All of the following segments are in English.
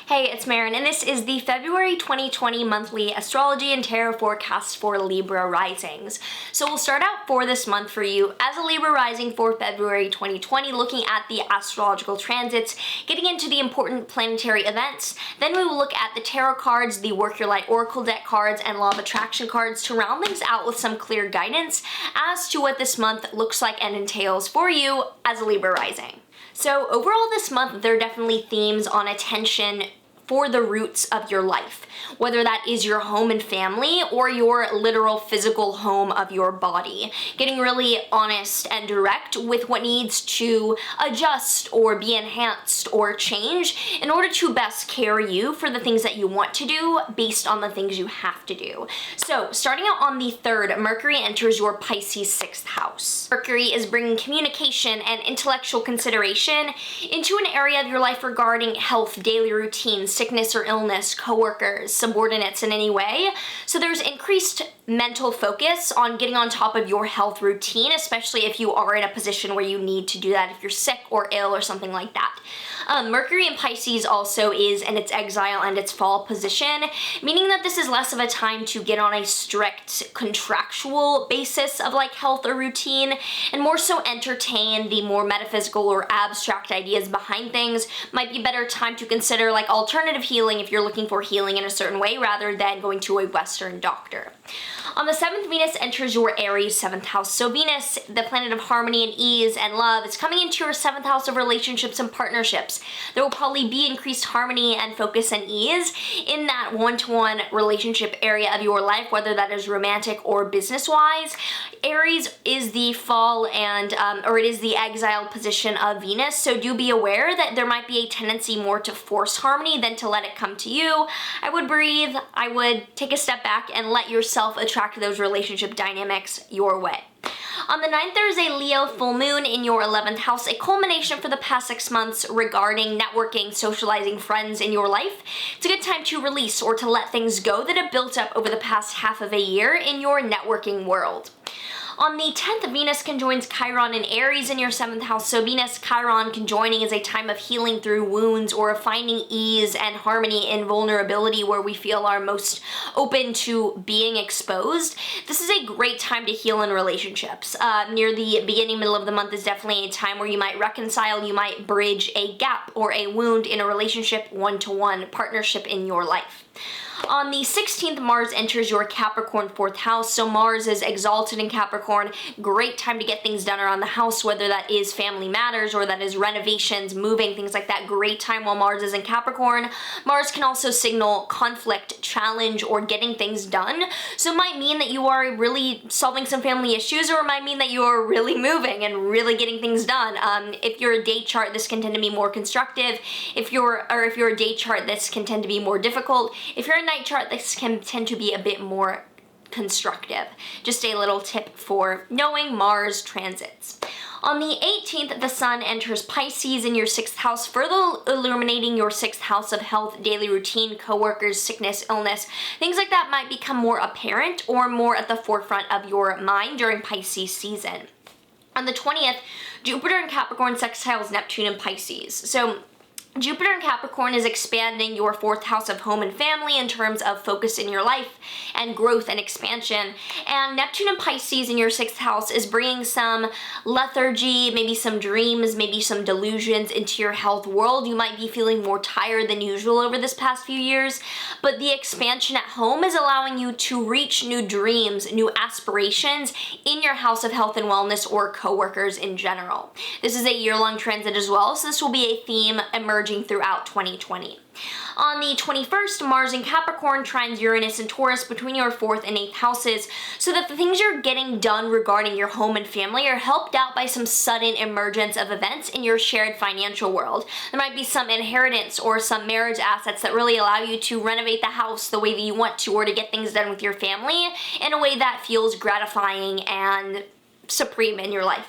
Hey, it's Marin, and this is the February 2020 monthly astrology and tarot forecast for Libra Risings. So we'll start out for this month for you as a Libra Rising for February 2020, looking at the astrological transits, getting into the important planetary events. Then we will look at the tarot cards, the Work Your Light Oracle deck cards, and Law of Attraction cards to round things out with some clear guidance as to what this month looks like and entails for you as a Libra Rising. So overall this month, there are definitely themes on attention for the roots of your life, whether that is your home and family or your literal physical home of your body. Getting really honest and direct with what needs to adjust or be enhanced or change in order to best care you for the things that you want to do based on the things you have to do. So starting out on the 3rd, Mercury enters your Pisces 6th house. Mercury is bringing communication and intellectual consideration into an area of your life regarding health, daily routines, sickness or illness, coworkers, subordinates in any way. So there's increased mental focus on getting on top of your health routine, especially if you are in a position where you need to do that, if you're sick or ill or something like that. Mercury in Pisces also is in its exile and its fall position, meaning that this is less of a time to get on a strict contractual basis of like health or routine, and more so entertain the more metaphysical or abstract ideas behind things. Might be a better time to consider like alternative healing if you're looking for healing in a certain way rather than going to a Western doctor. On the 7th, Venus enters your Aries 7th house. So Venus, the planet of harmony and ease and love, is coming into your 7th house of relationships and partnerships. There will probably be increased harmony and focus and ease in that one-to-one relationship area of your life, whether that is romantic or business-wise. Aries is the fall and, or it is the exiled position of Venus, so do be aware that there might be a tendency more to force harmony than to let it come to you. I would breathe, I would take a step back and let yourself attract those relationship dynamics your way. On the 9th, there is a Leo full moon in your 11th house, a culmination for the past 6 months regarding networking, socializing, friends in your life. It's a good time to release or to let things go that have built up over the past half of a year in your networking world. On the 10th, Venus conjoins Chiron in Aries in your 7th house. So Venus Chiron conjoining is a time of healing through wounds or of finding ease and harmony in vulnerability where we feel are most open to being exposed. This is a great time to heal in relationships. Near the beginning, middle of the month is definitely a time where you might reconcile, you might bridge a gap or a wound in a relationship, one-to-one partnership in your life. On the 16th, Mars enters your Capricorn 4th house. So Mars is exalted in Capricorn. Great time to get things done around the house, whether that is family matters or that is renovations, moving, things like that. Great time while Mars is in Capricorn. Mars can also signal conflict, challenge, or getting things done. So it might mean that you are really solving some family issues, or it might mean that you are really moving and really getting things done. If you're a date chart, this can tend to be more constructive. If you're a date chart, this can tend to be more difficult. If you're a night chart, this can tend to be a bit more constructive. Just a little tip for knowing Mars transits. On the 18th, the Sun enters Pisces in your 6th house, further illuminating your 6th house of health, daily routine, coworkers, sickness, illness. Things like that might become more apparent or more at the forefront of your mind during Pisces season. On the 20th, Jupiter in Capricorn sextiles Neptune in Pisces. So Jupiter in Capricorn is expanding your 4th house of home and family in terms of focus in your life and growth and expansion. And Neptune in Pisces in your 6th house is bringing some lethargy, maybe some dreams, maybe some delusions into your health world. You might be feeling more tired than usual over this past few years, but the expansion at home is allowing you to reach new dreams, new aspirations in your house of health and wellness or coworkers in general. This is a year-long transit as well, so this will be a theme emerging throughout 2020. On the 21st, Mars in Capricorn trines Uranus and Taurus between your 4th and 8th houses, so that the things you're getting done regarding your home and family are helped out by some sudden emergence of events in your shared financial world. There might be some inheritance or some marriage assets that really allow you to renovate the house the way that you want to, or to get things done with your family in a way that feels gratifying and supreme in your life.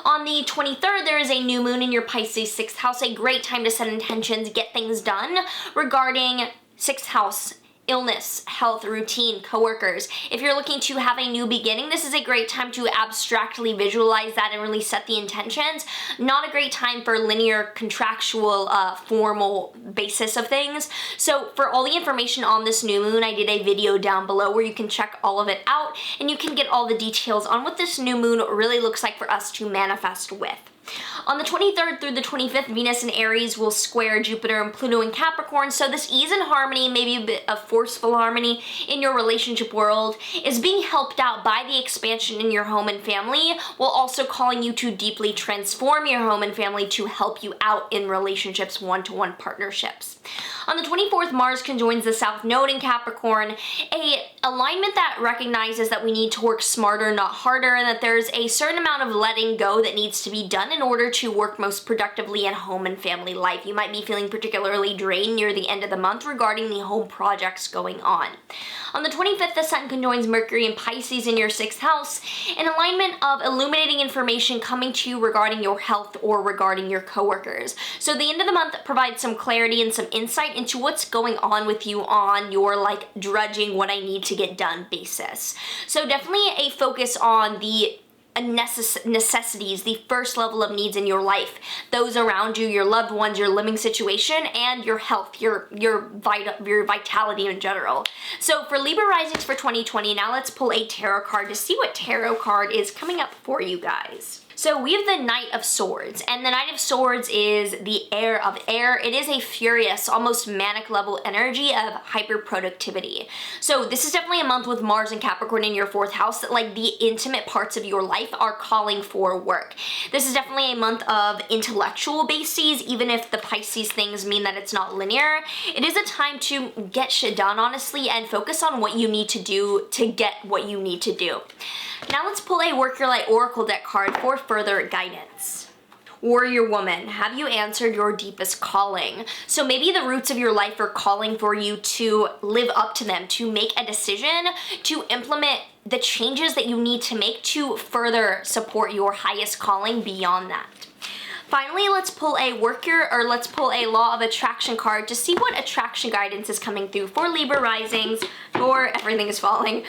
On the 23rd, there is a new moon in your Pisces 6th house, a great time to set intentions, get things done regarding 6th house illness, health, routine, coworkers. If you're looking to have a new beginning, this is a great time to abstractly visualize that and really set the intentions. Not a great time for linear, contractual, formal basis of things. So for all the information on this new moon, I did a video down below where you can check all of it out and you can get all the details on what this new moon really looks like for us to manifest with. On the 23rd through the 25th, Venus and Aries will square Jupiter and Pluto in Capricorn, so this ease and harmony, maybe a bit of forceful harmony in your relationship world, is being helped out by the expansion in your home and family, while also calling you to deeply transform your home and family to help you out in relationships, one-to-one partnerships. On the 24th, Mars conjoins the South Node in Capricorn, a alignment that recognizes that we need to work smarter, not harder, and that there's a certain amount of letting go that needs to be done in order to work most productively in home and family life. You might be feeling particularly drained near the end of the month regarding the home projects going on. On the 25th, the Sun conjoins Mercury and Pisces in your 6th house, an alignment of illuminating information coming to you regarding your health or regarding your coworkers. So the end of the month provides some clarity and some insight into what's going on with you on your drudging what I need to get done basis. So definitely a focus on the necessities, the first level of needs in your life, those around you, your loved ones, your living situation, and your health, your vitality in general. So for Libra Risings for 2020, now let's pull a tarot card to see what tarot card is coming up for you guys. So we have the Knight of Swords, and the Knight of Swords is the heir of air. It is a furious, almost manic level energy of hyper-productivity. So this is definitely a month with Mars and Capricorn in your 4th house that the intimate parts of your life are calling for work. This is definitely a month of intellectual bases, even if the Pisces things mean that it's not linear. It is a time to get shit done, honestly, and focus on what you need to do to get what you need to do. Now let's pull a Work Your Light Oracle deck card for further guidance. Warrior woman, have you answered your deepest calling? So maybe the roots of your life are calling for you to live up to them, to make a decision, to implement the changes that you need to make to further support your highest calling beyond that. Finally, let's pull a Law of Attraction card to see what attraction guidance is coming through for Libra Risings, for Everything is Falling,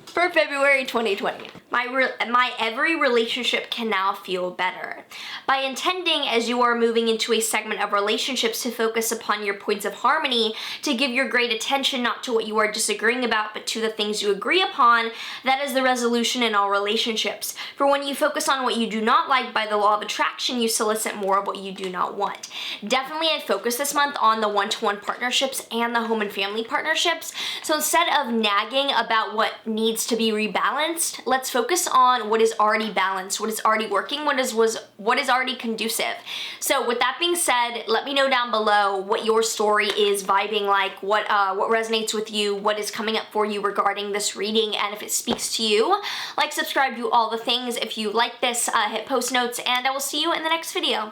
for February 2020. My every relationship can now feel better. By intending, as you are moving into a segment of relationships, to focus upon your points of harmony, to give your great attention not to what you are disagreeing about, but to the things you agree upon, that is the resolution in all relationships. For when you focus on what you do not like by the law of attraction, you solicit more of what you do not want. Definitely I focus this month on the one-to-one partnerships and the home and family partnerships. So instead of nagging about what needs to be rebalanced, let's focus on what is already balanced, what is already working, what is already conducive. So with that being said, let me know down below what your story is vibing like, what resonates with you, what is coming up for you regarding this reading, and if it speaks to you. Like, subscribe, do all the things. If you like this, hit post notes, and I will see you in the next video.